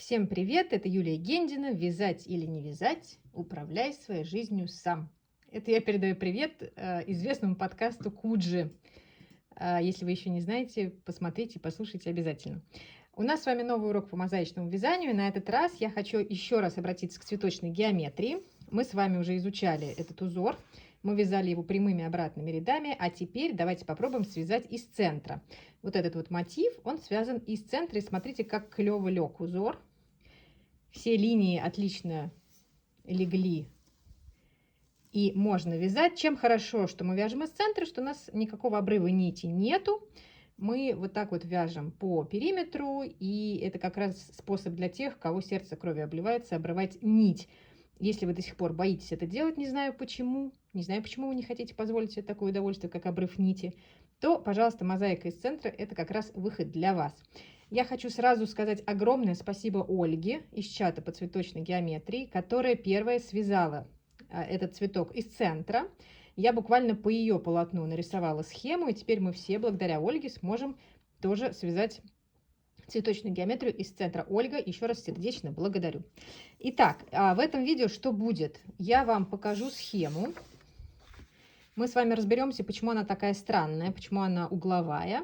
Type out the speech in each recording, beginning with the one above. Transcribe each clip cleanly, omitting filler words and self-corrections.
Всем привет, это Юлия Гендина. Вязать или не вязать, управляй своей жизнью сам. Это я передаю привет известному подкасту Куджи. Если вы еще не знаете, посмотрите, послушайте обязательно. У нас с вами новый урок по мозаичному вязанию. И на этот раз я хочу еще раз обратиться к цветочной геометрии. Мы с вами уже изучали этот узор. Мы вязали его прямыми обратными рядами, а теперь давайте попробуем связать из центра. Вот этот вот мотив, он связан из центра, и смотрите, как клево лег узор. Все линии отлично легли, и можно вязать. Чем хорошо, что мы вяжем из центра, что у нас никакого обрыва нити нету. Мы вот так вот вяжем по периметру, и это как раз способ для тех, кого сердце кровью обливается, обрывать нить. Если вы до сих пор боитесь это делать, не знаю почему вы не хотите позволить себе такое удовольствие, как обрыв нити, то, пожалуйста, мозаика из центра – это как раз выход для вас. Я хочу сразу сказать огромное спасибо Ольге из чата по цветочной геометрии, которая первая связала этот цветок из центра. Я буквально по ее полотну нарисовала схему, и теперь мы все, благодаря Ольге, сможем тоже связать цветочную геометрию из центра. Ольга, еще раз сердечно благодарю. Итак, в этом видео что будет? Я вам покажу схему. Мы с вами разберемся, почему она такая странная, почему она угловая.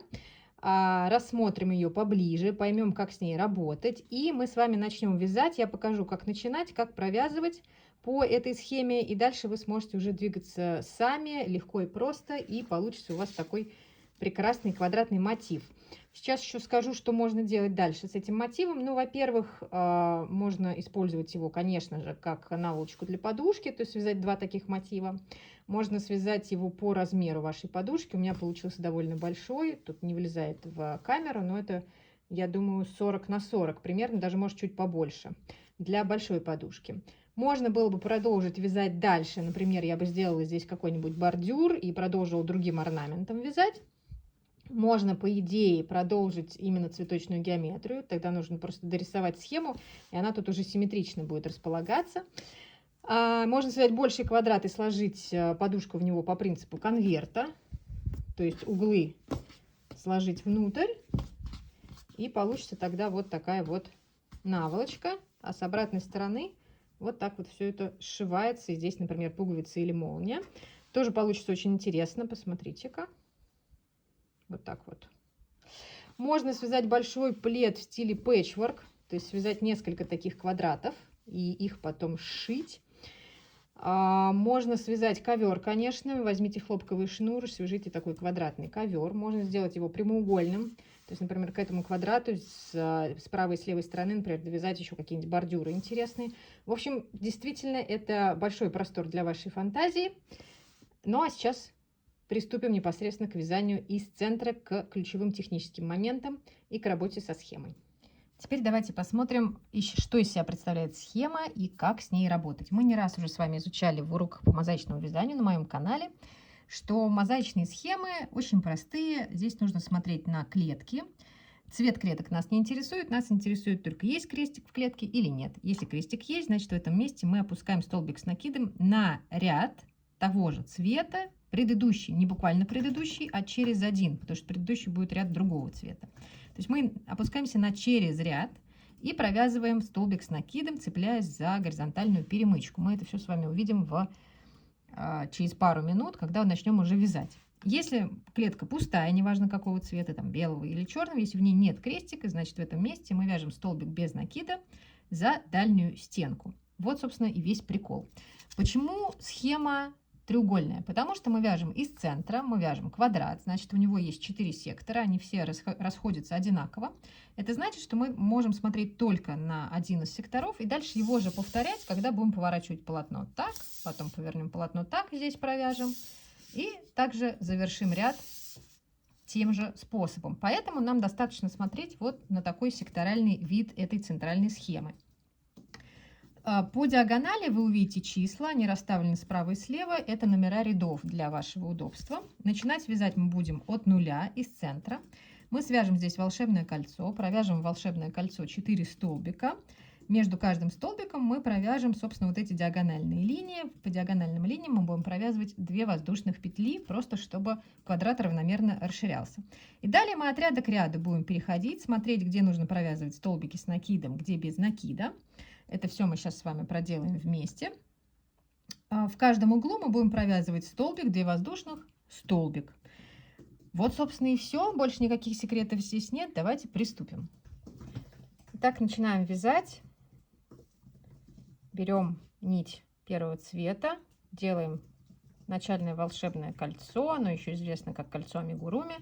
Рассмотрим ее поближе, поймем, как с ней работать. И мы с вами начнем вязать. Я покажу, как начинать, как провязывать по этой схеме. И дальше вы сможете уже двигаться сами, легко и просто. И получится у вас такой прекрасный квадратный мотив. Сейчас еще скажу, что можно делать дальше с этим мотивом. Ну, во-первых, можно использовать его, конечно же, как наволочку для подушки, то есть связать два таких мотива. Можно связать его по размеру вашей подушки. У меня получился довольно большой, тут не влезает в камеру, но это, я думаю, 40 на 40 примерно, даже может чуть побольше для большой подушки. Можно было бы продолжить вязать дальше. Например, я бы сделала здесь какой-нибудь бордюр и продолжила другим орнаментом вязать. Можно, по идее, продолжить именно цветочную геометрию. Тогда нужно просто дорисовать схему, и она тут уже симметрично будет располагаться. Можно связать больший квадрат и сложить подушку в него по принципу конверта. То есть углы сложить внутрь. И получится тогда вот такая вот наволочка. А с обратной стороны вот так вот все это сшивается. И здесь, например, пуговица или молния. Тоже получится очень интересно. Посмотрите-ка. Вот так вот. Можно связать большой плед в стиле пэтчворк, то есть связать несколько таких квадратов и их потом сшить. Можно связать ковер, конечно. Возьмите хлопковый шнур, свяжите такой квадратный ковер. Можно сделать его прямоугольным. То есть, например, к этому квадрату с правой и с левой стороны, например, довязать еще какие-нибудь бордюры интересные. В общем, действительно, это большой простор для вашей фантазии. Ну а сейчас приступим непосредственно к вязанию из центра, к ключевым техническим моментам и к работе со схемой. Теперь давайте посмотрим, что из себя представляет схема и как с ней работать. Мы не раз уже с вами изучали в уроках по мозаичному вязанию на моем канале, что мозаичные схемы очень простые. Здесь нужно смотреть на клетки. Цвет клеток нас не интересует только есть крестик в клетке или нет. Если крестик есть, значит в этом месте мы опускаем столбик с накидом на ряд того же цвета, предыдущий, не буквально предыдущий, а через один, потому что предыдущий будет ряд другого цвета. То есть мы опускаемся на через ряд и провязываем столбик с накидом, цепляясь за горизонтальную перемычку. Мы это все с вами увидим через пару минут, когда начнем уже вязать. Если клетка пустая, неважно какого цвета, там белого или черного, если в ней нет крестика, значит в этом месте мы вяжем столбик без накида за дальнюю стенку. Вот, собственно, и весь прикол. Почему схема треугольная? Потому что мы вяжем из центра, мы вяжем квадрат, значит, у него есть 4 сектора, они все расходятся одинаково. Это значит, что мы можем смотреть только на один из секторов и дальше его же повторять, когда будем поворачивать полотно так, потом повернем полотно так, здесь провяжем, и также завершим ряд тем же способом. Поэтому нам достаточно смотреть вот на такой секторальный вид этой центральной схемы. По диагонали вы увидите числа, они расставлены справа и слева. Это номера рядов для вашего удобства. Начинать вязать мы будем от нуля из центра. Мы свяжем здесь волшебное кольцо, провяжем в волшебное кольцо 4 столбика. между каждым столбиком мы провяжем, собственно, вот эти диагональные линии. По диагональным линиям мы будем провязывать 2 воздушных петли, просто чтобы квадрат равномерно расширялся. И далее мы от ряда к ряду будем переходить, смотреть, где нужно провязывать столбики с накидом, где без накида. Это все мы сейчас с вами проделаем вместе. В каждом углу мы будем провязывать столбик, 2 воздушных, столбик. Вот, собственно, и все. Больше никаких секретов здесь нет. Давайте приступим. Итак, начинаем вязать. Берем нить первого цвета, делаем начальное волшебное кольцо, оно еще известно как кольцо амигуруми.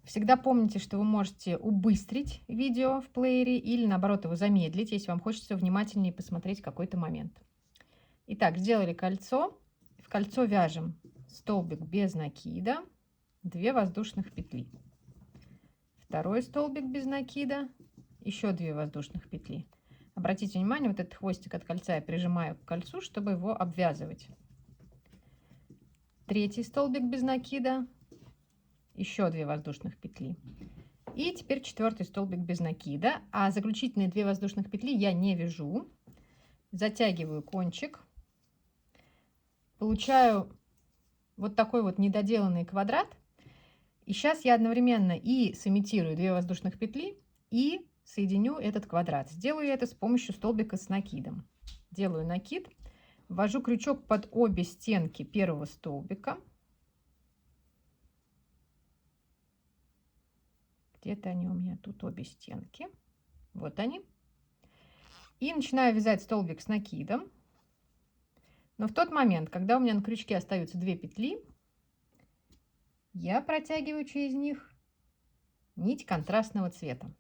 Всегда помните, что вы можете убыстрить видео в плеере или наоборот его замедлить, если вам хочется внимательнее посмотреть какой-то момент. Итак, сделали кольцо. В кольцо вяжем столбик без накида, 2 воздушных петли. Второй столбик без накида, еще 2 воздушных петли. Обратите внимание, вот этот хвостик от кольца я прижимаю к кольцу, чтобы его обвязывать. Третий столбик без накида, еще 2 воздушных петли. И теперь четвертый столбик без накида. А заключительные 2 воздушных петли я не вяжу. Затягиваю кончик. Получаю вот такой вот недоделанный квадрат. И сейчас я одновременно и сымитирую 2 воздушных петли, и соединю этот квадрат. Сделаю это с помощью столбика с накидом. Делаю накид, ввожу крючок под обе стенки первого столбика. Где-то они у меня тут, обе стенки. Вот они. И начинаю вязать столбик с накидом. Но в тот момент, когда у меня на крючке остаются 2 петли, я протягиваю через них нить контрастного цвета.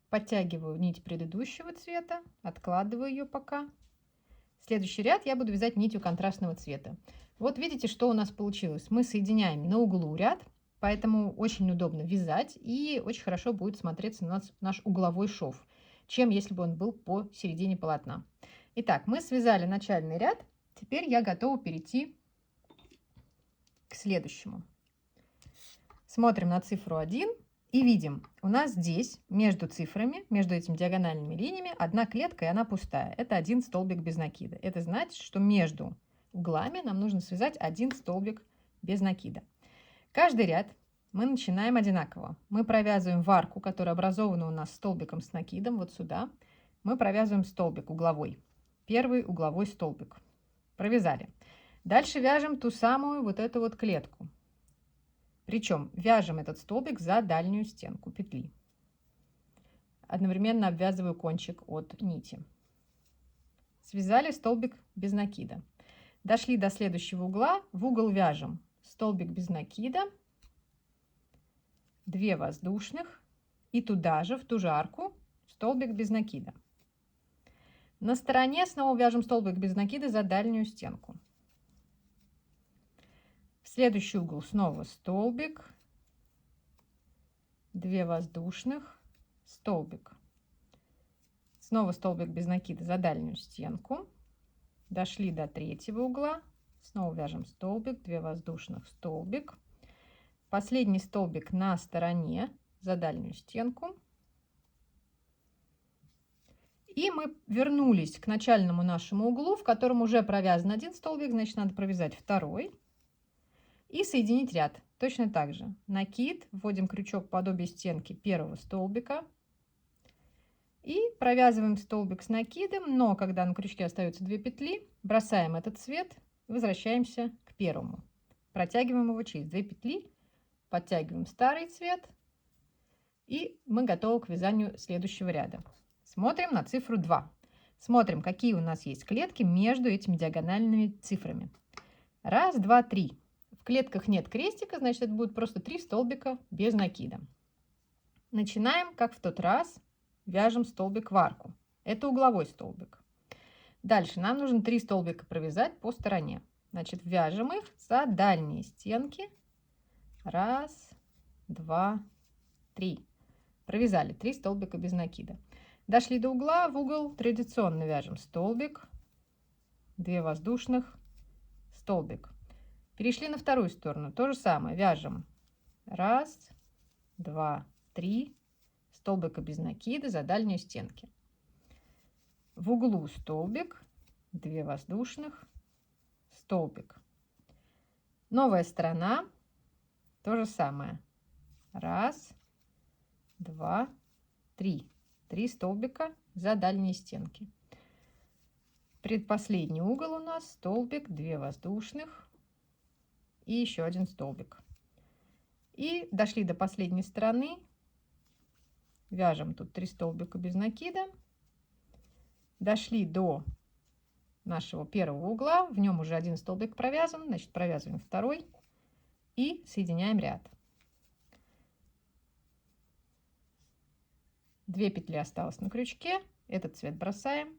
Подтягиваю нить предыдущего цвета, откладываю ее пока. Следующий ряд я буду вязать нитью контрастного цвета. Вот видите, что у нас получилось. Мы соединяем на углу ряд, поэтому очень удобно вязать и очень хорошо будет смотреться на наш угловой шов, чем если бы он был посередине полотна. Итак, мы связали начальный ряд. Теперь я готова перейти к следующему. Смотрим на цифру 1. И видим, у нас здесь между цифрами, между этими диагональными линиями, одна клетка, и она пустая. Это 1 столбик без накида. Это значит, что между углами нам нужно связать 1 столбик без накида. Каждый ряд мы начинаем одинаково. Мы провязываем в арку, которая образована у нас столбиком с накидом, вот сюда. Мы провязываем столбик угловой. Первый угловой столбик. Провязали. Дальше вяжем ту самую вот эту вот клетку. Причем вяжем этот столбик за дальнюю стенку петли. Одновременно обвязываю кончик от нити. Связали столбик без накида. Дошли до следующего угла. В угол вяжем столбик без накида, 2 воздушных и туда же, в ту же арку, столбик без накида. На стороне снова вяжем столбик без накида за дальнюю стенку. В следующий угол снова столбик, 2 воздушных, столбик. Снова столбик без накида за дальнюю стенку. Дошли до третьего угла. Снова вяжем столбик, 2 воздушных, столбик. Последний столбик на стороне за дальнюю стенку. И мы вернулись к начальному нашему углу, в котором уже провязан 1 столбик, значит, надо провязать второй. И соединить ряд. Точно так же. Накид, вводим крючок под обе стенки первого столбика. И провязываем столбик с накидом, но когда на крючке остаются 2 петли, бросаем этот цвет, возвращаемся к первому. Протягиваем его через 2 петли, подтягиваем старый цвет, и мы готовы к вязанию следующего ряда. Смотрим на цифру 2. Смотрим, какие у нас есть клетки между этими диагональными цифрами. 1, 2, 3. В клетках нет крестика, значит, это будет просто 3 столбика без накида. Начинаем, как в тот раз, вяжем столбик в арку. Это угловой столбик. Дальше нам нужно 3 столбика провязать по стороне. Значит, вяжем их за дальние стенки. 1, 2, 3. Провязали 3 столбика без накида. Дошли до угла, в угол традиционно вяжем столбик, 2 воздушных, столбик. Перешли на вторую сторону. То же самое. Вяжем 1, 2, 3, столбика без накида за дальнюю стенки. В углу столбик, 2 воздушных, столбик. Новая сторона, то же самое. 1, 2, 3. 3 столбика за дальние стенки. Предпоследний угол у нас столбик, 2 воздушных и еще 1 столбик. И дошли до последней стороны. Вяжем тут 3 столбика без накида. Дошли до нашего первого угла, в нем уже 1 столбик провязан, значит провязываем второй и соединяем ряд. 2 петли осталось на крючке, этот цвет бросаем,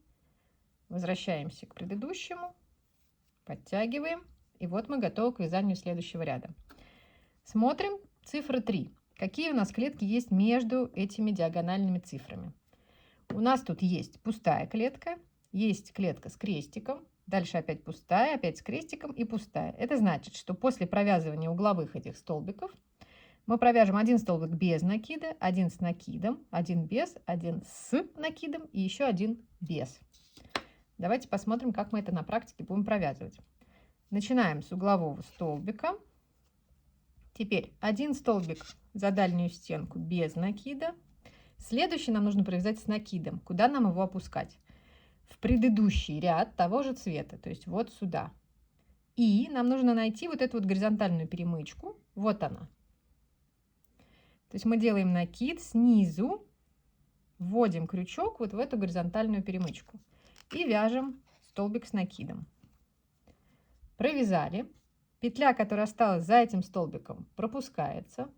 возвращаемся к предыдущему, подтягиваем, и вот мы готовы к вязанию следующего ряда. Смотрим цифра 3. Какие у нас клетки есть между этими диагональными цифрами? У нас тут есть пустая клетка, есть клетка с крестиком, дальше опять пустая, опять с крестиком и пустая. Это значит, что после провязывания угловых этих столбиков мы провяжем 1 столбик без накида, 1 с накидом, 1 без, 1 с накидом и еще 1 без. Давайте посмотрим, как мы это на практике будем провязывать. Начинаем с углового столбика. Теперь 1 столбик за дальнюю стенку без накида. Следующий нам нужно провязать с накидом. Куда нам его опускать? В предыдущий ряд того же цвета, то есть вот сюда. И нам нужно найти вот эту вот горизонтальную перемычку. Вот она. То есть мы делаем накид снизу, вводим крючок вот в эту горизонтальную перемычку и вяжем столбик с накидом. Провязали. Петля, которая осталась за этим столбиком, пропускается.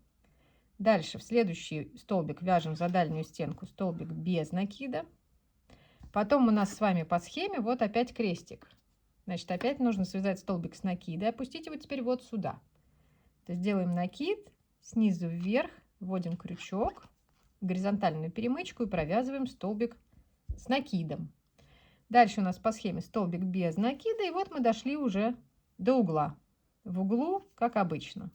Дальше в следующий столбик вяжем за дальнюю стенку столбик без накида. Потом у нас с вами по схеме вот опять крестик. Значит, опять нужно связать столбик с накида и опустить его теперь вот сюда. То есть делаем накид, снизу вверх, вводим крючок, горизонтальную перемычку и провязываем столбик с накидом. Дальше у нас по схеме столбик без накида, и вот мы дошли уже до угла. В углу, как обычно,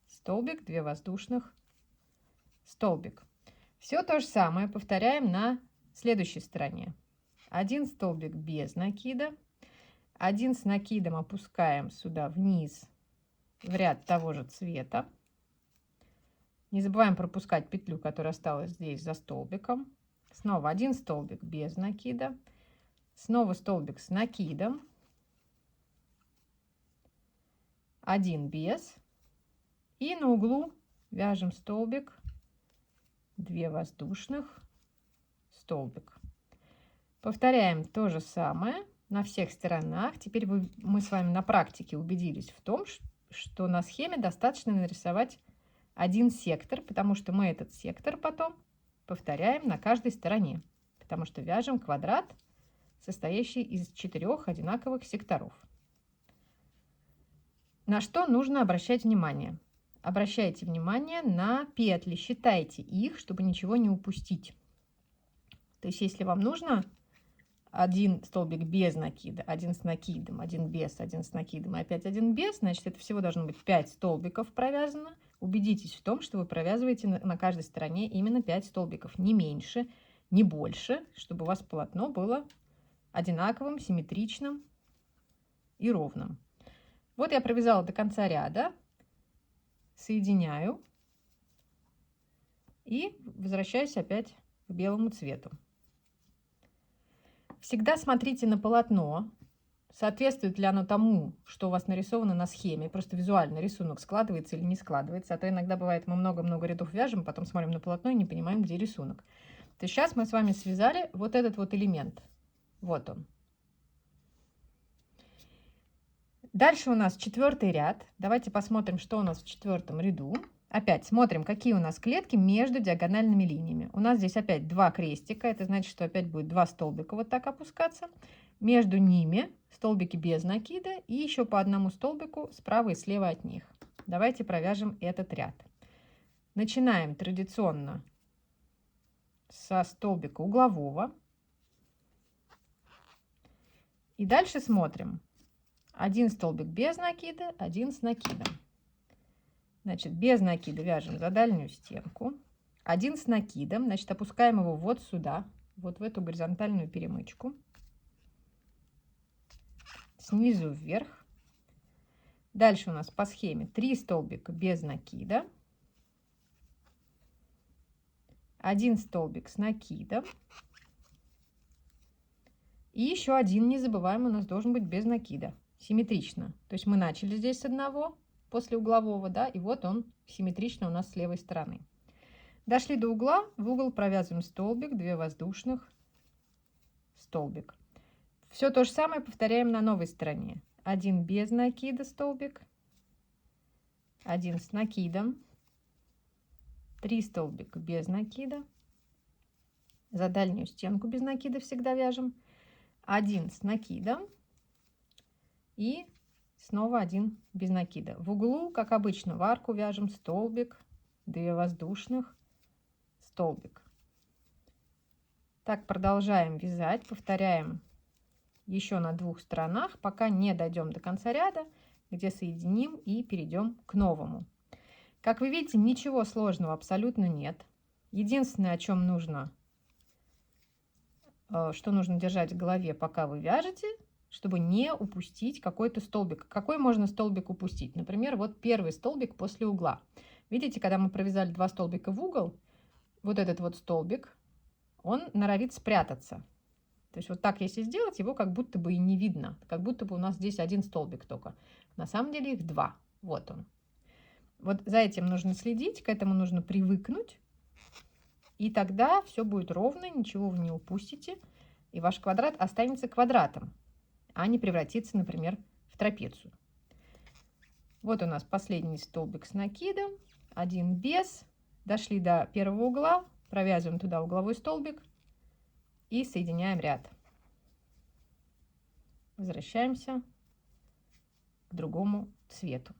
столбик, 2 воздушных, столбик. Все то же самое повторяем на следующей стороне. 1 столбик без накида, 1 с накидом опускаем сюда вниз в ряд того же цвета. Не забываем пропускать петлю, которая осталась здесь за столбиком. Снова 1 столбик без накида, снова столбик с накидом, 1 без, и на углу вяжем столбик, 2 воздушных, столбик. Повторяем то же самое на всех сторонах. Теперь мы с вами на практике убедились в том, что на схеме достаточно нарисовать 1 сектор, потому что мы этот сектор потом повторяем на каждой стороне, потому что вяжем квадрат, состоящий из 4 одинаковых секторов. На что нужно обращать внимание? Обращайте внимание на петли, считайте их, чтобы ничего не упустить. То есть, если вам нужно 1 столбик без накида, 1 с накидом, 1 без, 1 с накидом и опять 1 без, значит, это всего должно быть 5 столбиков провязано. Убедитесь в том, что вы провязываете на каждой стороне именно 5 столбиков, не меньше, не больше, чтобы у вас полотно было одинаковым, симметричным и ровным. Вот я провязала до конца ряда, соединяю и возвращаюсь опять к белому цвету. Всегда смотрите на полотно, соответствует ли оно тому, что у вас нарисовано на схеме. Просто визуально рисунок складывается или не складывается. А то иногда бывает, мы много-много рядов вяжем, потом смотрим на полотно и не понимаем, где рисунок. То есть сейчас мы с вами связали вот этот вот элемент. Вот он. Дальше у нас 4-й ряд. Давайте посмотрим, что у нас в 4-м ряду. Опять смотрим, какие у нас клетки между диагональными линиями. У нас здесь опять 2 крестика. Это значит, что опять будет 2 столбика вот так опускаться. Между ними столбики без накида и еще по 1 столбику справа и слева от них. Давайте провяжем этот ряд. Начинаем традиционно со столбика углового. И дальше смотрим. 1 столбик без накида, 1 с накидом. Значит, без накида вяжем за дальнюю стенку. 1 с накидом, значит, опускаем его вот сюда, вот в эту горизонтальную перемычку, снизу вверх. Дальше у нас по схеме 3 столбика без накида, 1 столбик с накидом и еще один, не забываем, у нас должен быть без накида, симметрично. То есть мы начали здесь с одного после углового, да, и вот он симметрично у нас с левой стороны. Дошли до угла, в угол провязываем столбик, 2 воздушных, столбик. Все то же самое повторяем на новой стороне. 1 без накида столбик, 1 с накидом, 3 столбика без накида, за дальнюю стенку без накида всегда вяжем, 1 с накидом и снова 1 без накида. В углу, как обычно, в арку вяжем столбик, 2 воздушных, столбик. Так продолжаем вязать, повторяем еще на 2 сторонах, пока не дойдем до конца ряда, где соединим и перейдем к новому. Как вы видите, ничего сложного абсолютно нет. Единственное, о чем нужно, что нужно держать в голове, пока вы вяжете, чтобы не упустить какой-то столбик. Какой можно столбик упустить? Например, вот первый столбик после угла. Видите, когда мы провязали 2 столбика в угол, вот этот вот столбик, он норовит спрятаться. То есть вот так, если сделать, его как будто бы и не видно. Как будто бы у нас здесь 1 столбик только. На самом деле их 2. Вот он. Вот за этим нужно следить, к этому нужно привыкнуть. И тогда все будет ровно, ничего вы не упустите. И ваш квадрат останется квадратом, а не превратится, например, в трапецию. Вот у нас последний столбик с накидом. 1 без. Дошли до первого угла. Провязываем туда угловой столбик. И соединяем ряд. Возвращаемся к другому цвету.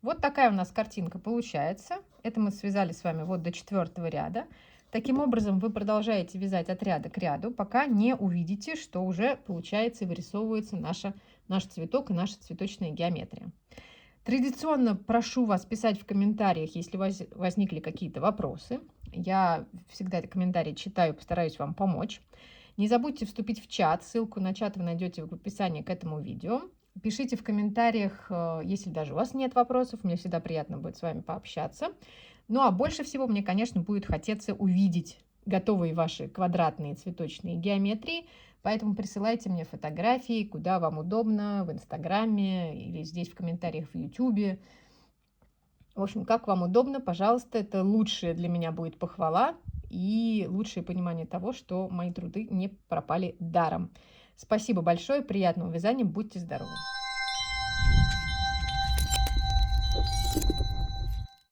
Вот такая у нас картинка получается. Это мы связали с вами вот до 4-го ряда. Таким образом вы продолжаете вязать от ряда к ряду, пока не увидите, что уже получается и вырисовывается наш цветок и наша цветочная геометрия. Традиционно прошу вас писать в комментариях, если возникли какие-то вопросы. Я всегда эти комментарии читаю, постараюсь вам помочь. Не забудьте вступить в чат. Ссылку на чат вы найдете в описании к этому видео. Пишите в комментариях, если даже у вас нет вопросов. Мне всегда приятно будет с вами пообщаться. Ну а больше всего мне, конечно, будет хотеться увидеть готовые ваши квадратные цветочные геометрии. Поэтому присылайте мне фотографии, куда вам удобно, в Инстаграме или здесь в комментариях в Ютубе. В общем, как вам удобно, пожалуйста, это лучшая для меня будет похвала и лучшее понимание того, что мои труды не пропали даром. Спасибо большое, приятного вязания, будьте здоровы!